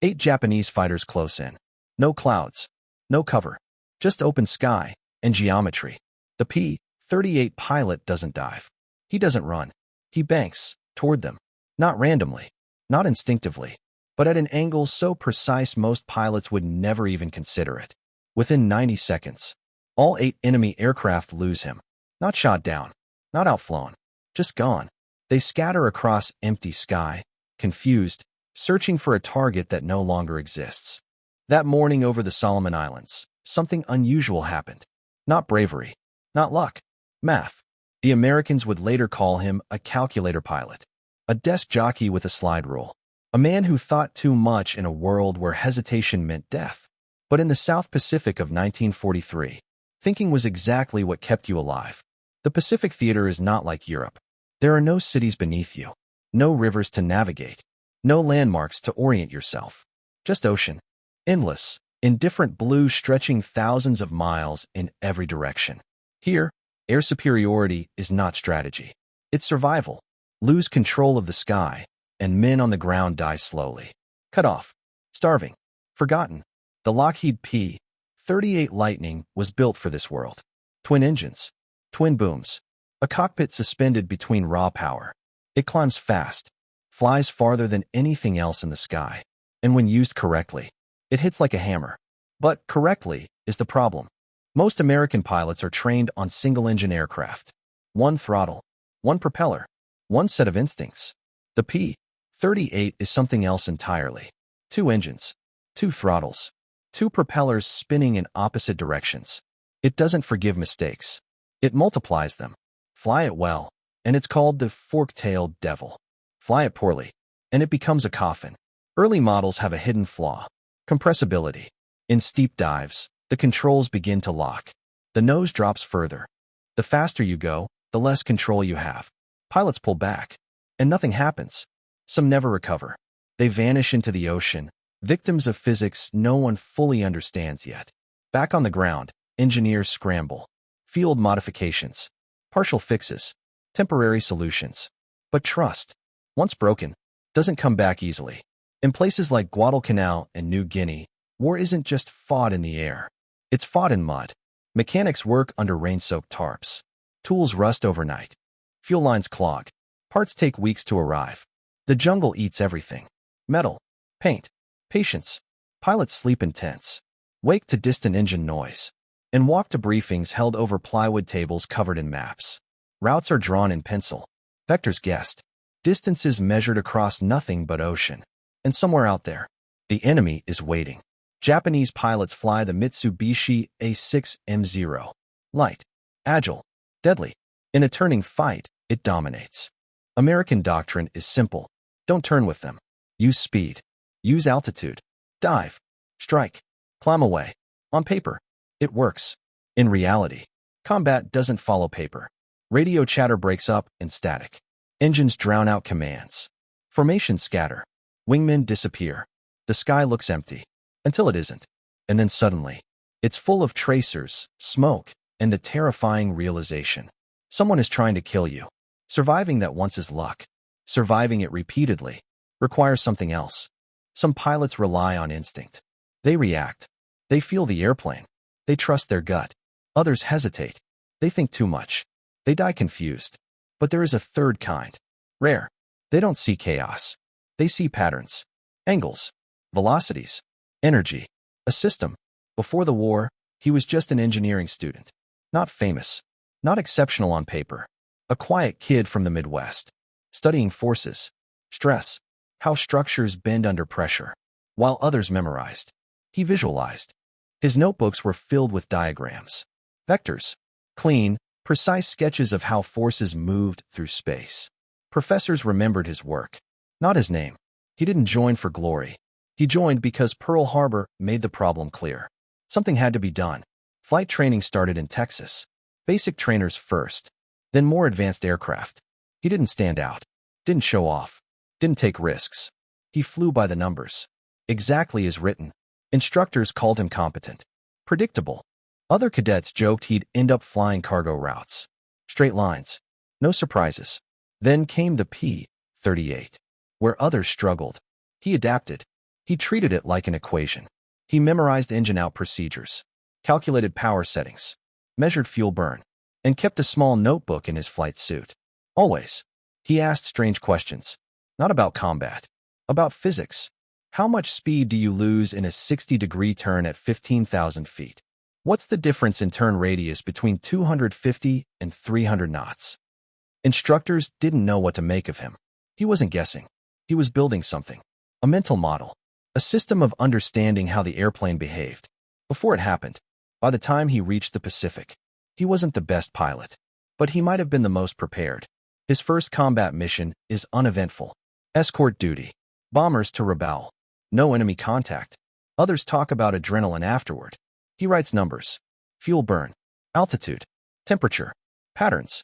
8 Japanese fighters close in. No clouds. No cover. Just open sky and geometry. The P-38 pilot doesn't dive. He doesn't run. He banks toward them. Not randomly. Not instinctively. But at an angle so precise most pilots would never even consider it. Within 90 seconds, all 8 enemy aircraft lose him. Not shot down. Not outflown. Just gone. They scatter across empty sky, confused, searching for a target that no longer exists. That morning over the Solomon Islands, something unusual happened. Not bravery. Not luck. Math. The Americans would later call him a calculator pilot. A desk jockey with a slide rule. A man who thought too much in a world where hesitation meant death. But in the South Pacific of 1943, thinking was exactly what kept you alive. The Pacific Theater is not like Europe. There are no cities beneath you. No rivers to navigate. No landmarks to orient yourself. Just ocean. Endless, indifferent blue stretching thousands of miles in every direction. Here, air superiority is not strategy. It's survival. Lose control of the sky, and men on the ground die slowly. Cut off. Starving. Forgotten. The Lockheed P-38 Lightning was built for this world. Twin engines. Twin booms. A cockpit suspended between raw power. It climbs fast. Flies farther than anything else in the sky. And when used correctly, it hits like a hammer. But correctly is the problem. Most American pilots are trained on single-engine aircraft. One throttle. One propeller. One set of instincts. The P-38 is something else entirely. 2 engines. 2 throttles. 2 propellers spinning in opposite directions. It doesn't forgive mistakes. It multiplies them. Fly it well, and it's called the fork-tailed devil. Fly it poorly, and it becomes a coffin. Early models have a hidden flaw. Compressibility. In steep dives, the controls begin to lock. The nose drops further. The faster you go, the less control you have. Pilots pull back, and nothing happens. Some never recover. They vanish into the ocean, victims of physics no one fully understands yet. Back on the ground, engineers scramble. Field modifications. Partial fixes. Temporary solutions. But trust, once broken, doesn't come back easily. In places like Guadalcanal and New Guinea, war isn't just fought in the air. It's fought in mud. Mechanics work under rain-soaked tarps. Tools rust overnight. Fuel lines clog. Parts take weeks to arrive. The jungle eats everything. Metal. Paint. Patience. Pilots sleep in tents. Wake to distant engine noise. And walk to briefings held over plywood tables covered in maps. Routes are drawn in pencil. Vectors guessed. Distances measured across nothing but ocean. And somewhere out there, the enemy is waiting. Japanese pilots fly the Mitsubishi A6M0. Light. Agile. Deadly. In a turning fight, it dominates. American doctrine is simple. Don't turn with them. Use speed. Use altitude. Dive. Strike. Climb away. On paper, it works. In reality, combat doesn't follow paper. Radio chatter breaks up in static. Engines drown out commands. Formations scatter. Wingmen disappear. The sky looks empty. Until it isn't. And then suddenly, it's full of tracers, smoke, and the terrifying realization. Someone is trying to kill you. Surviving that once is luck. Surviving it repeatedly requires something else. Some pilots rely on instinct. They react. They feel the airplane. They trust their gut. Others hesitate. They think too much. They die confused. But there is a third kind. Rare. They don't see chaos. They see patterns. Angles. Velocities. Energy. A system. Before the war, he was just an engineering student. Not famous. Not exceptional on paper. A quiet kid from the Midwest. Studying forces. Stress. How structures bend under pressure. While others memorized. He visualized. His notebooks were filled with diagrams. Vectors. Clean, precise sketches of how forces moved through space. Professors remembered his work. Not his name. He didn't join for glory. He joined because Pearl Harbor made the problem clear. Something had to be done. Flight training started in Texas. Basic trainers first. Then more advanced aircraft. He didn't stand out. Didn't show off. Didn't take risks. He flew by the numbers. Exactly as written. Instructors called him competent. Predictable. Other cadets joked he'd end up flying cargo routes. Straight lines. No surprises. Then came the P-38. Where others struggled, he adapted. He treated it like an equation. He memorized engine-out procedures, calculated power settings, measured fuel burn, and kept a small notebook in his flight suit. Always, he asked strange questions, not about combat, about physics. How much speed do you lose in a 60-degree turn at 15,000 feet? What's the difference in turn radius between 250 and 300 knots? Instructors didn't know what to make of him. He wasn't guessing. He was building something, a mental model, a system of understanding how the airplane behaved. Before it happened, by the time he reached the Pacific, he wasn't the best pilot, but he might have been the most prepared. His first combat mission is uneventful. Escort duty. Bombers to Rabaul. No enemy contact. Others talk about adrenaline afterward. He writes numbers. Fuel burn. Altitude. Temperature. Patterns.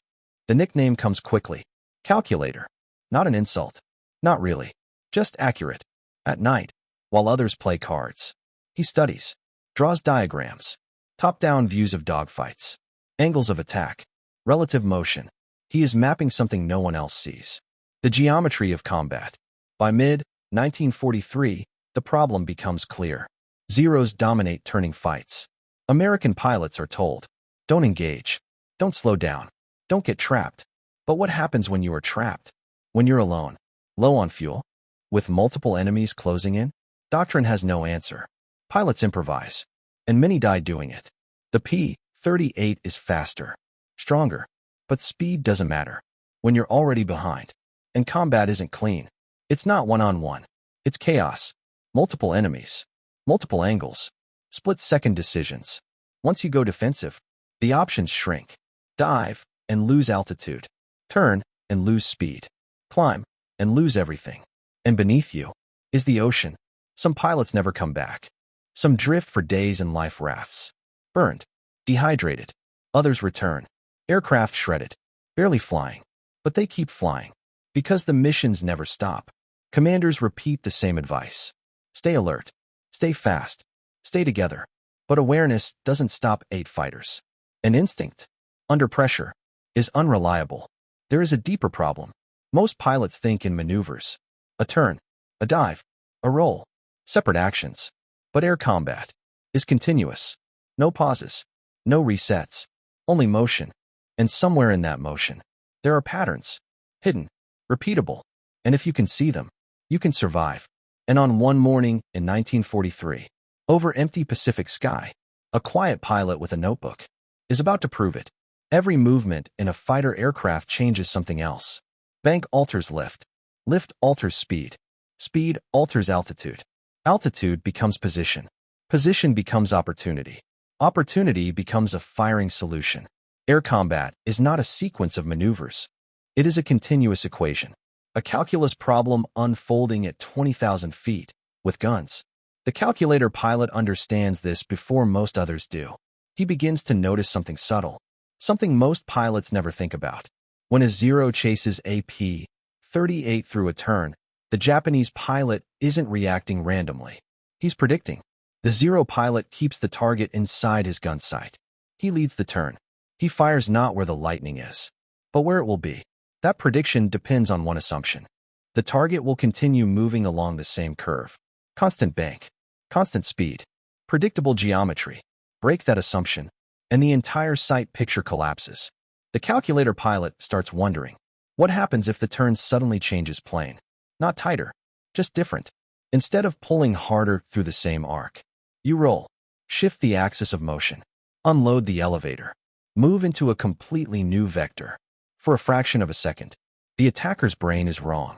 The nickname comes quickly. Calculator. Not an insult. Not really. Just accurate. At night, while others play cards, he studies. Draws diagrams. Top-down views of dogfights. Angles of attack. Relative motion. He is mapping something no one else sees. The geometry of combat. By mid-1943, the problem becomes clear. Zeros dominate turning fights. American pilots are told, don't engage, don't slow down, don't get trapped. But what happens when you are trapped? When you're alone, low on fuel, with multiple enemies closing in? Doctrine has no answer. Pilots improvise, and many die doing it. The P-38 is faster, stronger, but speed doesn't matter when you're already behind. And combat isn't clean. It's not one-on-one. It's chaos. Multiple enemies. Multiple angles. Split-second decisions. Once you go defensive, the options shrink. Dive and lose altitude. Turn and lose speed. Climb and lose everything. And beneath you is the ocean. Some pilots never come back. Some drift for days in life rafts. Burned. Dehydrated. Others return. Aircraft shredded. Barely flying. But they keep flying. Because the missions never stop. Commanders repeat the same advice. Stay alert. Stay fast. Stay together. But awareness doesn't stop 8 fighters. An instinct, under pressure, is unreliable. There is a deeper problem. Most pilots think in maneuvers. A turn, a dive, a roll, separate actions. But air combat is continuous. No pauses, no resets, only motion. And somewhere in that motion, there are patterns, hidden, repeatable. And if you can see them, you can survive. And on one morning in 1943, over empty Pacific sky, a quiet pilot with a notebook is about to prove it. Every movement in a fighter aircraft changes something else. Bank alters lift. Lift alters speed. Speed alters altitude. Altitude becomes position. Position becomes opportunity. Opportunity becomes a firing solution. Air combat is not a sequence of maneuvers. It is a continuous equation. A calculus problem unfolding at 20,000 feet, with guns. The calculator pilot understands this before most others do. He begins to notice something subtle, something most pilots never think about. When a Zero chases a P-38 through a turn, the Japanese pilot isn't reacting randomly. He's predicting. The Zero pilot keeps the target inside his gun sight. He leads the turn. He fires not where the lightning is, but where it will be. That prediction depends on one assumption. The target will continue moving along the same curve. Constant bank, constant speed, predictable geometry. Break that assumption, and the entire sight picture collapses. The calculator pilot starts wondering, what happens if the turn suddenly changes plane? Not tighter, just different. Instead of pulling harder through the same arc, you roll, shift the axis of motion, unload the elevator, move into a completely new vector. For a fraction of a second, the attacker's brain is wrong.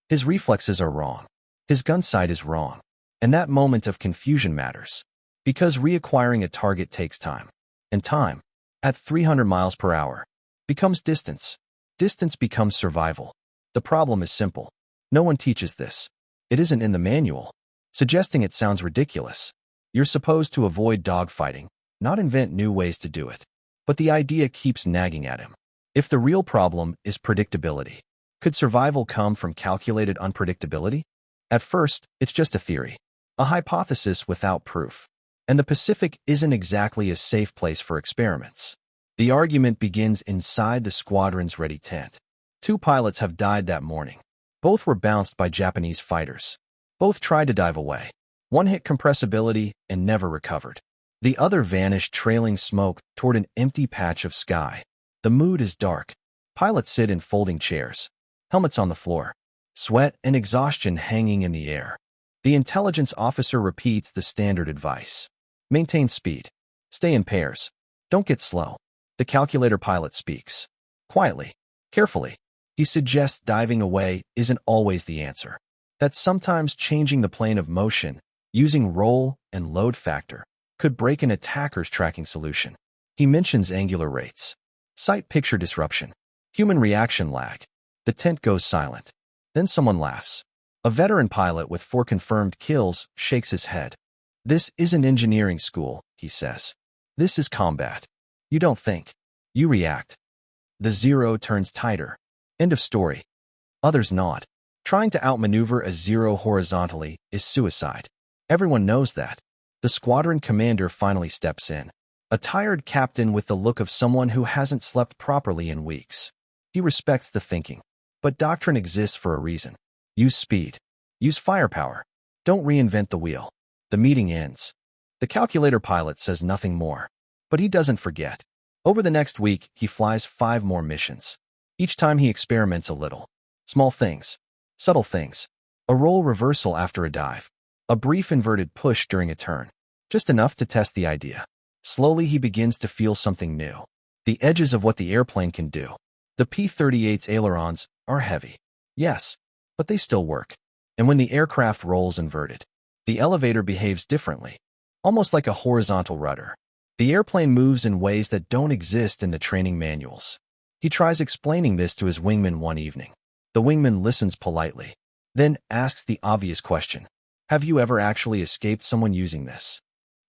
His reflexes are wrong. His gun sight is wrong. And that moment of confusion matters. Because reacquiring a target takes time. And time, at 300 miles per hour, becomes distance. Distance becomes survival. The problem is simple. No one teaches this. It isn't in the manual. Suggesting it sounds ridiculous. You're supposed to avoid dogfighting, not invent new ways to do it. But the idea keeps nagging at him. If the real problem is predictability, could survival come from calculated unpredictability? At first, it's just a theory, a hypothesis without proof. And the Pacific isn't exactly a safe place for experiments. The argument begins inside the squadron's ready tent. 2 pilots have died that morning. Both were bounced by Japanese fighters. Both tried to dive away. One hit compressibility and never recovered. The other vanished trailing smoke toward an empty patch of sky. The mood is dark. Pilots sit in folding chairs, helmets on the floor, sweat and exhaustion hanging in the air. The intelligence officer repeats the standard advice. Maintain speed. Stay in pairs. Don't get slow. The calculator pilot speaks. Quietly, carefully. He suggests diving away isn't always the answer. That sometimes changing the plane of motion, using roll and load factor, could break an attacker's tracking solution. He mentions angular rates, sight picture disruption, human reaction lag. The tent goes silent. Then someone laughs. A veteran pilot with 4 confirmed kills shakes his head. This isn't engineering school, he says. This is combat. You don't think. You react. The zero turns tighter. End of story. Others nod. Trying to outmaneuver a zero horizontally is suicide. Everyone knows that. The squadron commander finally steps in. A tired captain with the look of someone who hasn't slept properly in weeks. He respects the thinking. But doctrine exists for a reason. Use speed. Use firepower. Don't reinvent the wheel. The meeting ends. The calculator pilot says nothing more. But he doesn't forget. Over the next week, he flies 5 more missions. Each time he experiments a little. Small things. Subtle things. A roll reversal after a dive. A brief inverted push during a turn. Just enough to test the idea. Slowly he begins to feel something new. The edges of what the airplane can do. The P-38's ailerons are heavy. Yes, but they still work. And when the aircraft rolls inverted, the elevator behaves differently. Almost like a horizontal rudder. The airplane moves in ways that don't exist in the training manuals. He tries explaining this to his wingman one evening. The wingman listens politely, then asks the obvious question. Have you ever actually escaped someone using this?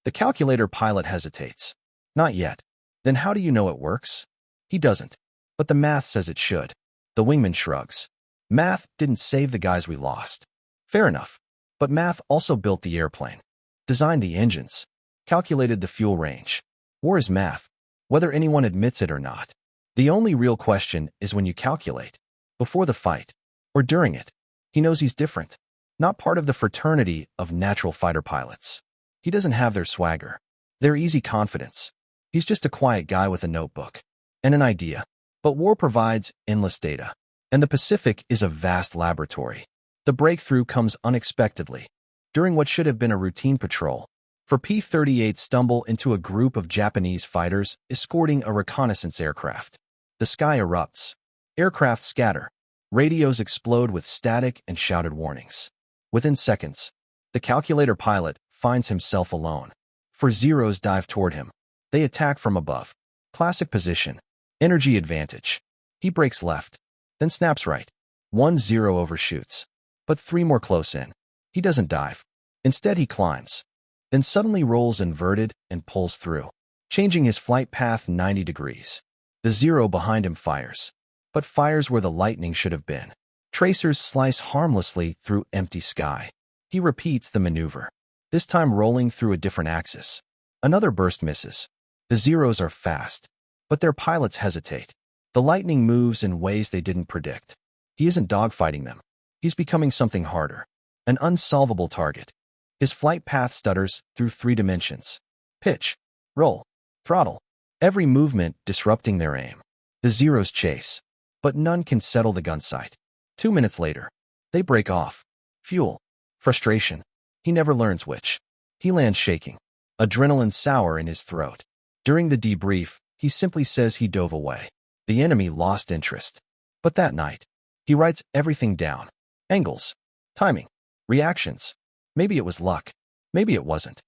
The calculator pilot hesitates. Not yet. Then how do you know it works? He doesn't. But the math says it should. The wingman shrugs. Math didn't save the guys we lost. Fair enough. But math also built the airplane, designed the engines, calculated the fuel range. War is math, whether anyone admits it or not. The only real question is when you calculate. Before the fight, or during it. He knows he's different. Not part of the fraternity of natural fighter pilots. He doesn't have their swagger, their easy confidence. He's just a quiet guy with a notebook and an idea. But war provides endless data, and the Pacific is a vast laboratory. The breakthrough comes unexpectedly, during what should have been a routine patrol. For P-38 stumble into a group of Japanese fighters escorting a reconnaissance aircraft. The sky erupts. Aircraft scatter. Radios explode with static and shouted warnings. Within seconds, the calculator pilot finds himself alone. 4 zeros dive toward him. They attack from above. Classic position. Energy advantage. He breaks left, then snaps right. 1 zero overshoots. But 3 more close in. He doesn't dive. Instead he climbs. Then suddenly rolls inverted and pulls through, changing his flight path 90 degrees. The zero behind him fires. But fires where the lightning should have been. Tracers slice harmlessly through empty sky. He repeats the maneuver, this time rolling through a different axis. Another burst misses. The zeros are fast, but their pilots hesitate. The lightning moves in ways they didn't predict. He isn't dogfighting them. He's becoming something harder. An unsolvable target. His flight path stutters through 3 dimensions. Pitch, roll, throttle. Every movement disrupting their aim. The zeros chase, but none can settle the gun sight. 2 minutes later, they break off. Fuel, frustration. He never learns which. He lands shaking, adrenaline sour in his throat. During the debrief, he simply says he dove away. The enemy lost interest. But that night, he writes everything down. Angles, timing, reactions. Maybe it was luck. Maybe it wasn't.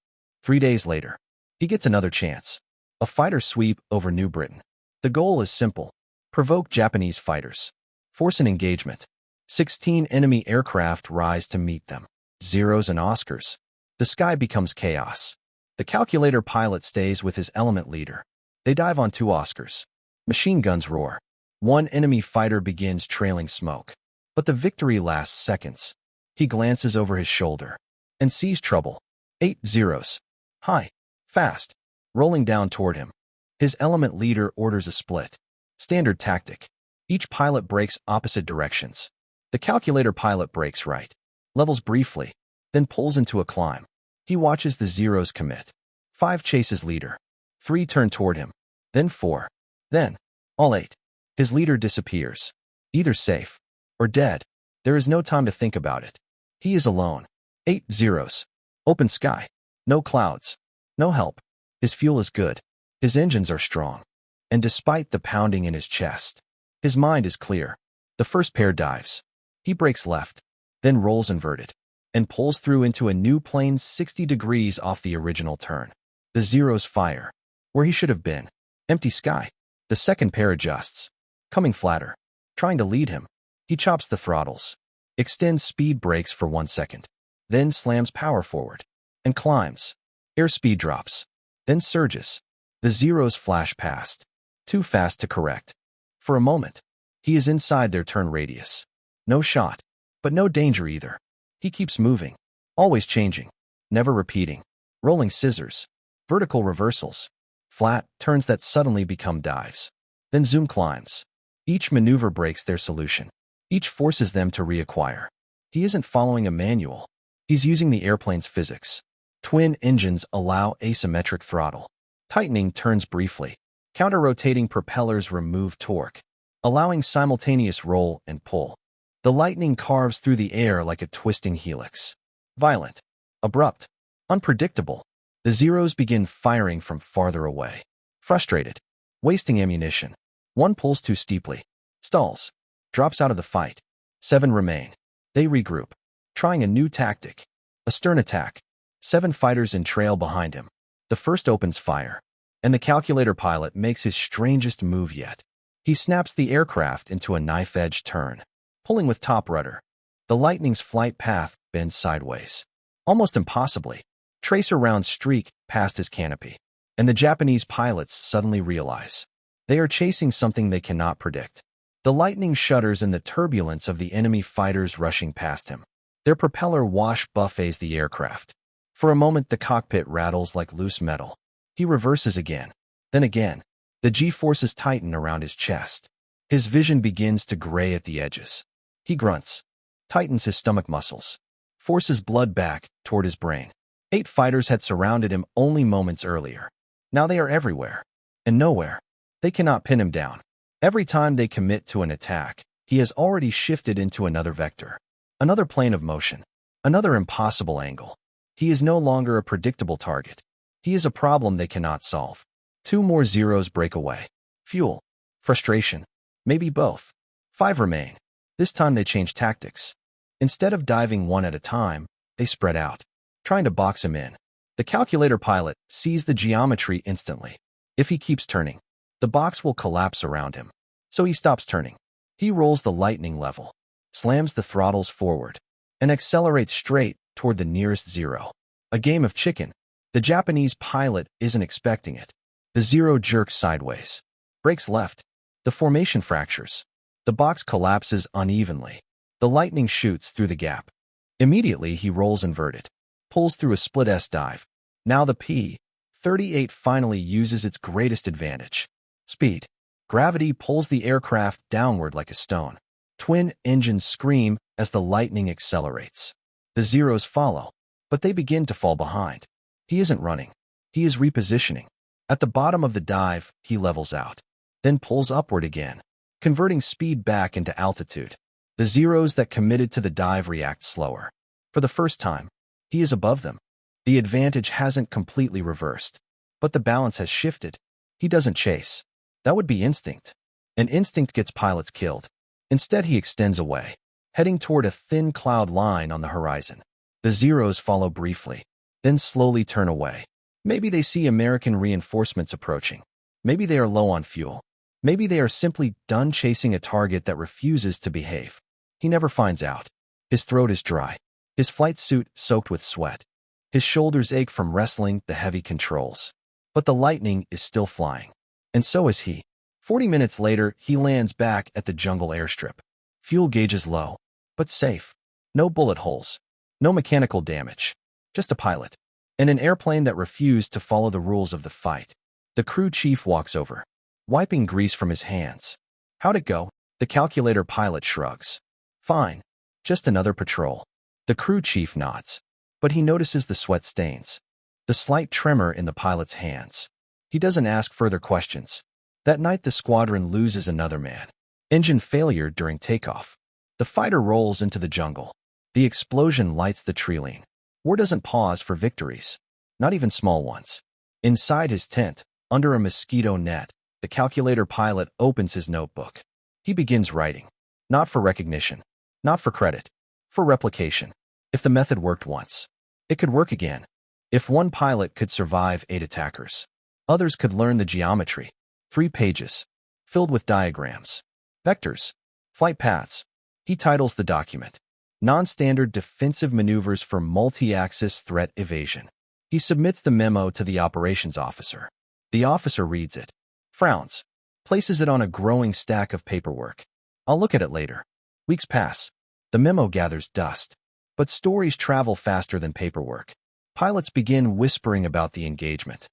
3 days later, he gets another chance. A fighter sweep over New Britain. The goal is simple. Provoke Japanese fighters. Force an engagement. 16 enemy aircraft rise to meet them. Zeros and Oscars. The sky becomes chaos. The calculator pilot stays with his element leader. They dive on 2 Oscars. Machine guns roar. 1 enemy fighter begins trailing smoke. But the victory lasts seconds. He glances over his shoulder and sees trouble. 8 zeros. High. Fast. Rolling down toward him. His element leader orders a split. Standard tactic. Each pilot breaks opposite directions. The calculator pilot breaks right, levels briefly, then pulls into a climb. He watches the zeros commit. 5 chases leader. 3 turn toward him. Then 4. Then, all 8. His leader disappears. Either safe or dead. There is no time to think about it. He is alone. 8 zeros. Open sky. No clouds. No help. His fuel is good. His engines are strong. And despite the pounding in his chest, his mind is clear. The first pair dives. He breaks left, then rolls inverted, and pulls through into a new plane 60 degrees off the original turn. The zeros fire. Where he should have been. Empty sky. The second pair adjusts. Coming flatter. Trying to lead him. He chops the throttles. Extends speed brakes for 1 second. Then slams power forward. And climbs. Airspeed drops. Then surges. The zeros flash past. Too fast to correct. For a moment, he is inside their turn radius. No shot. But no danger either. He keeps moving. Always changing. Never repeating. Rolling scissors. Vertical reversals. Flat turns that suddenly become dives. Then zoom climbs. Each maneuver breaks their solution. Each forces them to reacquire. He isn't following a manual. He's using the airplane's physics. Twin engines allow asymmetric throttle. Tightening turns briefly. Counter-rotating propellers remove torque, allowing simultaneous roll and pull. The lightning carves through the air like a twisting helix. Violent. Abrupt. Unpredictable. The zeros begin firing from farther away. Frustrated. Wasting ammunition. 1 pulls too steeply. Stalls. Drops out of the fight. 7 remain. They regroup. Trying a new tactic. A stern attack. 7 fighters in trail behind him. The first opens fire. And the calculator pilot makes his strangest move yet. He snaps the aircraft into a knife-edge turn, pulling with top rudder. The Lightning's flight path bends sideways. Almost impossibly. Tracer rounds streak past his canopy. And the Japanese pilots suddenly realize they are chasing something they cannot predict. The Lightning shudders in the turbulence of the enemy fighters rushing past him. Their propeller wash buffets the aircraft. For a moment, the cockpit rattles like loose metal. He reverses again. Then again. The G-forces tighten around his chest. His vision begins to gray at the edges. He grunts. Tightens his stomach muscles. Forces blood back toward his brain. 8 fighters had surrounded him only moments earlier. Now they are everywhere. And nowhere. They cannot pin him down. Every time they commit to an attack, he has already shifted into another vector. Another plane of motion. Another impossible angle. He is no longer a predictable target. He is a problem they cannot solve. 2 more zeros break away. Fuel. Frustration. Maybe both. 5 remain. This time they change tactics. Instead of diving one at a time, they spread out, trying to box him in. The calculator pilot sees the geometry instantly. If he keeps turning, the box will collapse around him. So he stops turning. He rolls the Lightning level, slams the throttles forward, and accelerates straight toward the nearest zero. A game of chicken. The Japanese pilot isn't expecting it. The zero jerks sideways. Breaks left. The formation fractures. The box collapses unevenly. The Lightning shoots through the gap. Immediately, he rolls inverted. Pulls through a split S dive. Now the P-38 finally uses its greatest advantage. Speed. Gravity pulls the aircraft downward like a stone. Twin engines scream as the Lightning accelerates. The zeros follow, but they begin to fall behind. He isn't running. He is repositioning. At the bottom of the dive, he levels out, then pulls upward again, converting speed back into altitude. The zeros that committed to the dive react slower. For the first time, he is above them. The advantage hasn't completely reversed, but the balance has shifted. He doesn't chase. That would be instinct. And instinct gets pilots killed. Instead, he extends away, heading toward a thin cloud line on the horizon. The zeros follow briefly, then slowly turn away. Maybe they see American reinforcements approaching. Maybe they are low on fuel. Maybe they are simply done chasing a target that refuses to behave. He never finds out. His throat is dry. His flight suit soaked with sweat. His shoulders ache from wrestling the heavy controls. But the Lightning is still flying. And so is he. 40 minutes later, he lands back at the jungle airstrip. Fuel gauge is low, but safe. No bullet holes. No mechanical damage. Just a pilot. And an airplane that refused to follow the rules of the fight. The crew chief walks over, wiping grease from his hands. How'd it go? The calculator pilot shrugs. Fine. Just another patrol. The crew chief nods. But he notices the sweat stains, the slight tremor in the pilot's hands. He doesn't ask further questions. That night, the squadron loses another man. Engine failure during takeoff. The fighter rolls into the jungle. The explosion lights the tree. War doesn't pause for victories, not even small ones. Inside his tent, under a mosquito net, the calculator pilot opens his notebook. He begins writing. Not for recognition, not for credit, for replication. If the method worked once, it could work again. If one pilot could survive 8 attackers, others could learn the geometry. 3 pages, filled with diagrams, vectors, flight paths. He titles the document, Non-Standard Defensive Maneuvers for Multi-Axis Threat Evasion. He submits the memo to the operations officer. The officer reads it, frowns, places it on a growing stack of paperwork. I'll look at it later. Weeks pass. The memo gathers dust. But stories travel faster than paperwork. Pilots begin whispering about the engagement.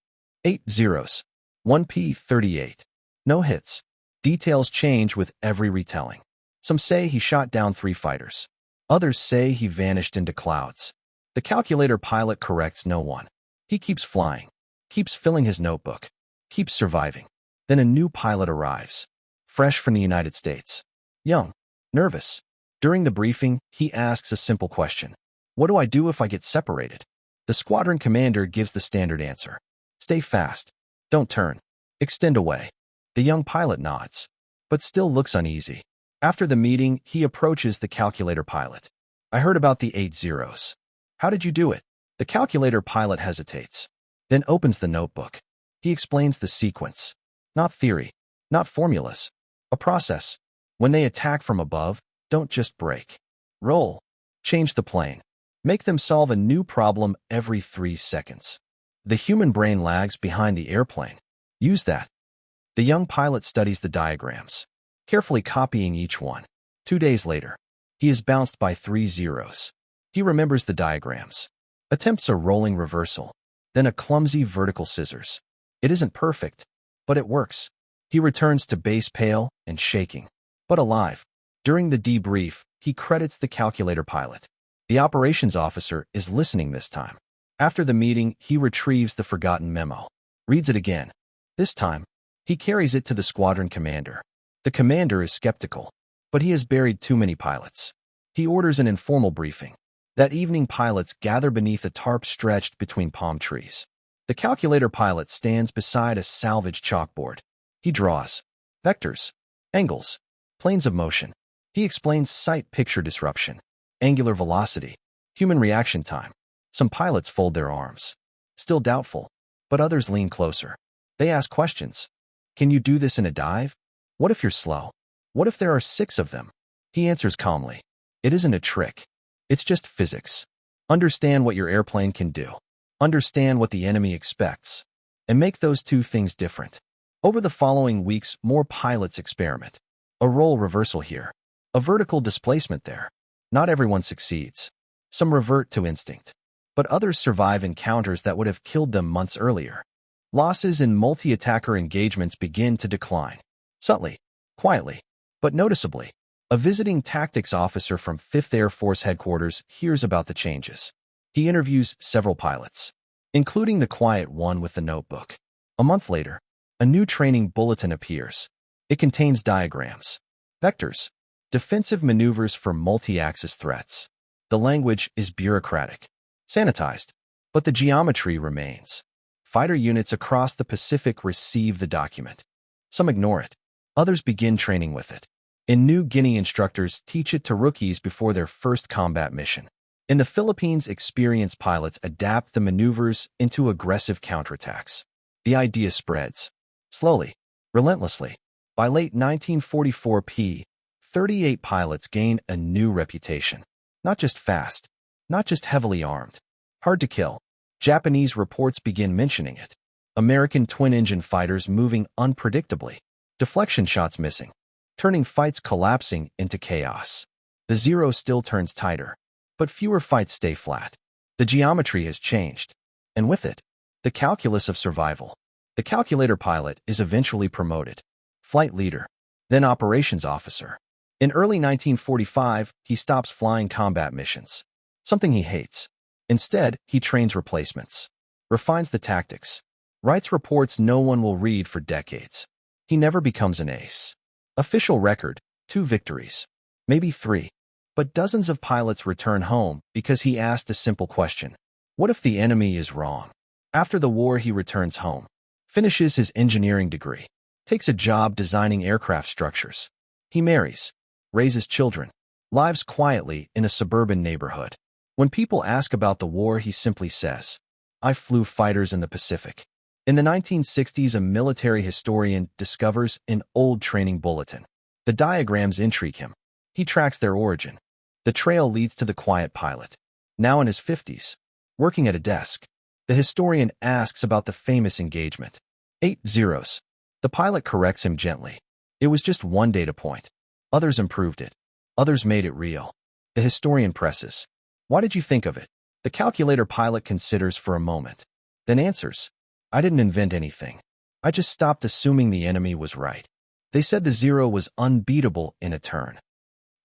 8 zeros. 1 P-38. No hits. Details change with every retelling. Some say he shot down 3 fighters. Others say he vanished into clouds. The calculator pilot corrects no one. He keeps flying, keeps filling his notebook, keeps surviving. Then a new pilot arrives, fresh from the United States. Young, nervous. During the briefing, he asks a simple question. What do I do if I get separated? The squadron commander gives the standard answer. Stay fast. Don't turn. Extend away. The young pilot nods, but still looks uneasy. After the meeting, he approaches the calculator pilot. I heard about the 8 zeros. How did you do it? The calculator pilot hesitates, then opens the notebook. He explains the sequence. Not theory, not formulas. A process. When they attack from above, don't just break. Roll. Change the plane. Make them solve a new problem every 3 seconds. The human brain lags behind the airplane. Use that. The young pilot studies the diagrams, carefully copying each one. 2 days later, he is bounced by 3 zeros. He remembers the diagrams. Attempts a rolling reversal, then a clumsy vertical scissors. It isn't perfect, but it works. He returns to base pale and shaking, but alive. During the debrief, he credits the calculator pilot. The operations officer is listening this time. After the meeting, he retrieves the forgotten memo, reads it again. This time, he carries it to the squadron commander. The commander is skeptical, but he has buried too many pilots. He orders an informal briefing. That evening, pilots gather beneath a tarp stretched between palm trees. The calculator pilot stands beside a salvaged chalkboard. He draws vectors, angles, planes of motion. He explains sight picture disruption, angular velocity, human reaction time. Some pilots fold their arms, still doubtful, but others lean closer. They ask questions. Can you do this in a dive? What if you're slow? What if there are 6 of them? He answers calmly. It isn't a trick. It's just physics. Understand what your airplane can do. Understand what the enemy expects. And make those 2 things different. Over the following weeks, more pilots experiment. A role reversal here. A vertical displacement there. Not everyone succeeds. Some revert to instinct. But others survive encounters that would have killed them months earlier. Losses in multi-attacker engagements begin to decline. Subtly, quietly, but noticeably. A visiting tactics officer from 5th Air Force Headquarters hears about the changes. He interviews several pilots, including the quiet one with the notebook. A month later, a new training bulletin appears. It contains diagrams, vectors, defensive maneuvers for multi-axis threats. The language is bureaucratic, sanitized, but the geometry remains. Fighter units across the Pacific receive the document. Some ignore it. Others begin training with it. In New Guinea, instructors teach it to rookies before their first combat mission. In the Philippines, experienced pilots adapt the maneuvers into aggressive counterattacks. The idea spreads. Slowly, relentlessly. By late 1944, P-38 pilots gain a new reputation. Not just fast, not just heavily armed. Hard to kill. Japanese reports begin mentioning it. American twin-engine fighters moving unpredictably. Deflection shots missing, turning fights collapsing into chaos. The zero still turns tighter, but fewer fights stay flat. The geometry has changed, and with it, the calculus of survival. The calculator pilot is eventually promoted. Flight leader, then operations officer. In early 1945, he stops flying combat missions. Something he hates. Instead, he trains replacements, refines the tactics, writes reports no one will read for decades. He never becomes an ace. Official record, 2 victories, maybe 3. But dozens of pilots return home because he asked a simple question. What if the enemy is wrong? After the war, he returns home, finishes his engineering degree, takes a job designing aircraft structures. He marries, raises children, lives quietly in a suburban neighborhood. When people ask about the war, he simply says, I flew fighters in the Pacific. In the 1960s, a military historian discovers an old training bulletin. The diagrams intrigue him. He tracks their origin. The trail leads to the quiet pilot, now in his 50s, working at a desk. The historian asks about the famous engagement. 8 zeros. The pilot corrects him gently. It was just one data point. Others improved it. Others made it real. The historian presses. Why did you think of it? The calculator pilot considers for a moment, then answers, I didn't invent anything. I just stopped assuming the enemy was right. They said the zero was unbeatable in a turn.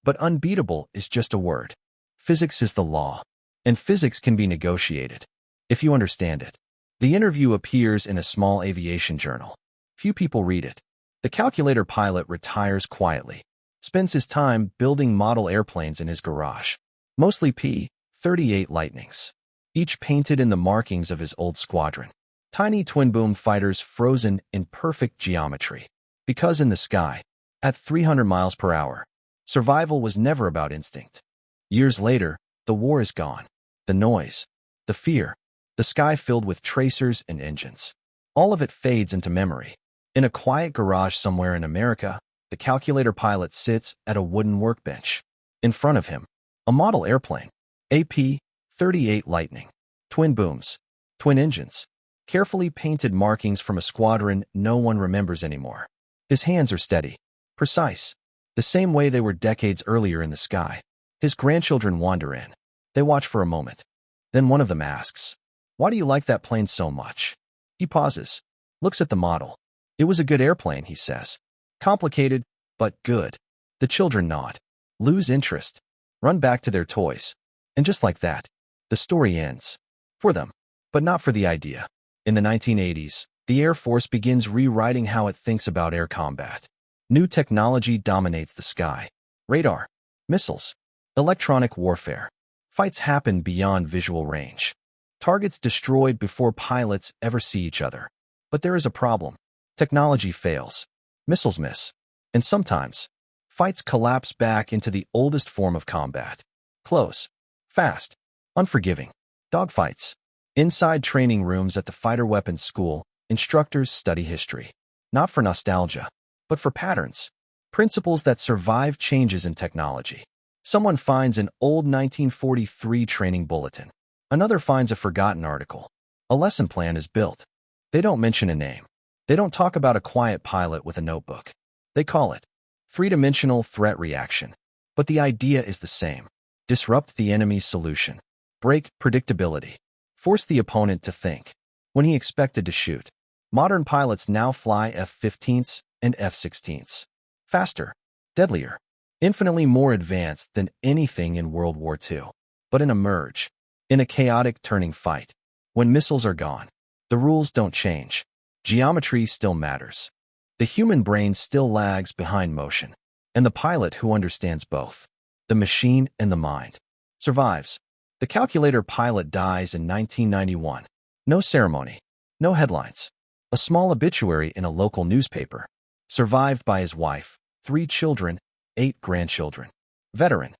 But unbeatable is just a word. Physics is the law, and physics can be negotiated, if you understand it. The interview appears in a small aviation journal. Few people read it. The calculator pilot retires quietly, spends his time building model airplanes in his garage, mostly P-38 Lightnings, each painted in the markings of his old squadron. Tiny twin-boom fighters frozen in perfect geometry. Because in the sky, at 300 miles per hour, survival was never about instinct. Years later, the war is gone. The noise, the fear, the sky filled with tracers and engines. All of it fades into memory. In a quiet garage somewhere in America, the calculator pilot sits at a wooden workbench. In front of him, a model airplane, AP-38 Lightning, twin booms, twin engines, carefully painted markings from a squadron no one remembers anymore. His hands are steady, precise, the same way they were decades earlier in the sky. His grandchildren wander in. They watch for a moment. Then one of them asks, Why do you like that plane so much? He pauses, looks at the model. It was a good airplane, he says. Complicated, but good. The children nod, lose interest, run back to their toys. And just like that, the story ends. For them, but not for the idea. In the 1980s, the Air Force begins rewriting how it thinks about air combat. New technology dominates the sky. Radar, missiles, electronic warfare. Fights happen beyond visual range. Targets destroyed before pilots ever see each other. But there is a problem. Technology fails. Missiles miss. And sometimes, fights collapse back into the oldest form of combat. Close, fast, unforgiving. Dogfights. Inside training rooms at the fighter weapons school, instructors study history. Not for nostalgia, but for patterns. Principles that survive changes in technology. Someone finds an old 1943 training bulletin. Another finds a forgotten article. A lesson plan is built. They don't mention a name. They don't talk about a quiet pilot with a notebook. They call it three-dimensional threat reaction. But the idea is the same. Disrupt the enemy's solution. Break predictability. Force the opponent to think. When he expected to shoot. Modern pilots now fly F-15s and F-16s. Faster, deadlier, infinitely more advanced than anything in World War II. But in a merge, in a chaotic turning fight, when missiles are gone, the rules don't change. Geometry still matters. The human brain still lags behind motion. And the pilot who understands both, the machine and the mind, survives. The calculator pilot dies in 1991. No ceremony, no headlines. A small obituary in a local newspaper. Survived by his wife, 3 children, 8 grandchildren. Veteran.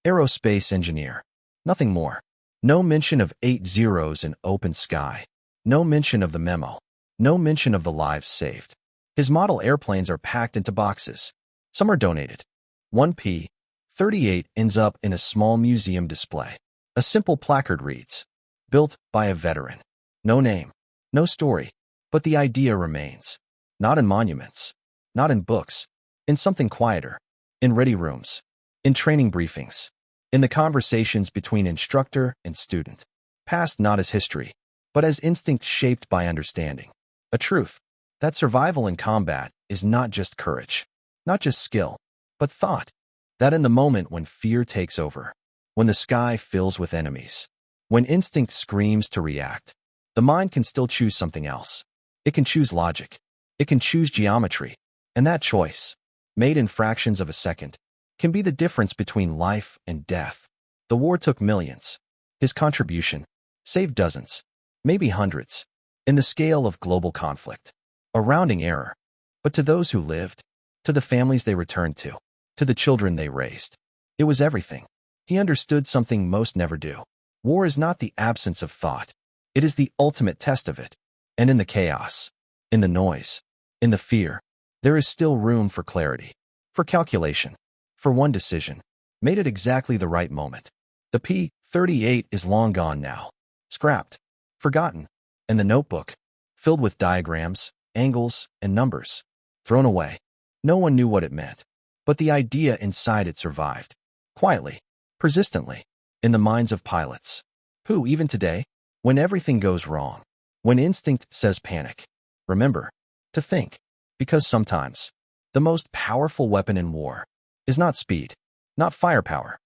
Aerospace engineer. Nothing more. No mention of 8 zeros in open sky. No mention of the memo. No mention of the lives saved. His model airplanes are packed into boxes. Some are donated. One P-38 ends up in a small museum display. A simple placard reads, Built by a veteran. No name, no story, but the idea remains. Not in monuments, not in books, in something quieter, in ready rooms, in training briefings, in the conversations between instructor and student. Past not as history, but as instinct shaped by understanding. A truth that survival in combat is not just courage, not just skill, but thought. That in the moment when fear takes over, when the sky fills with enemies, When instinct screams to react, the mind can still choose something else. It can choose logic. It can choose geometry. And that choice, made in fractions of a second, can be the difference between life and death. The war took millions. His contribution saved dozens, maybe hundreds, in the scale of global conflict. A rounding error. But to those who lived, to the families they returned to the children they raised, it was everything. He understood something most never do. War is not the absence of thought. It is the ultimate test of it. And in the chaos, in the noise, in the fear, there is still room for clarity, for calculation, for one decision, made at exactly the right moment. The P-38 is long gone now, scrapped, forgotten, and the notebook, filled with diagrams, angles, and numbers, thrown away. No one knew what it meant, but the idea inside it survived, quietly, persistently, in the minds of pilots, who, even today, when everything goes wrong, when instinct says panic, remember to think, because sometimes the most powerful weapon in war is not speed, not firepower,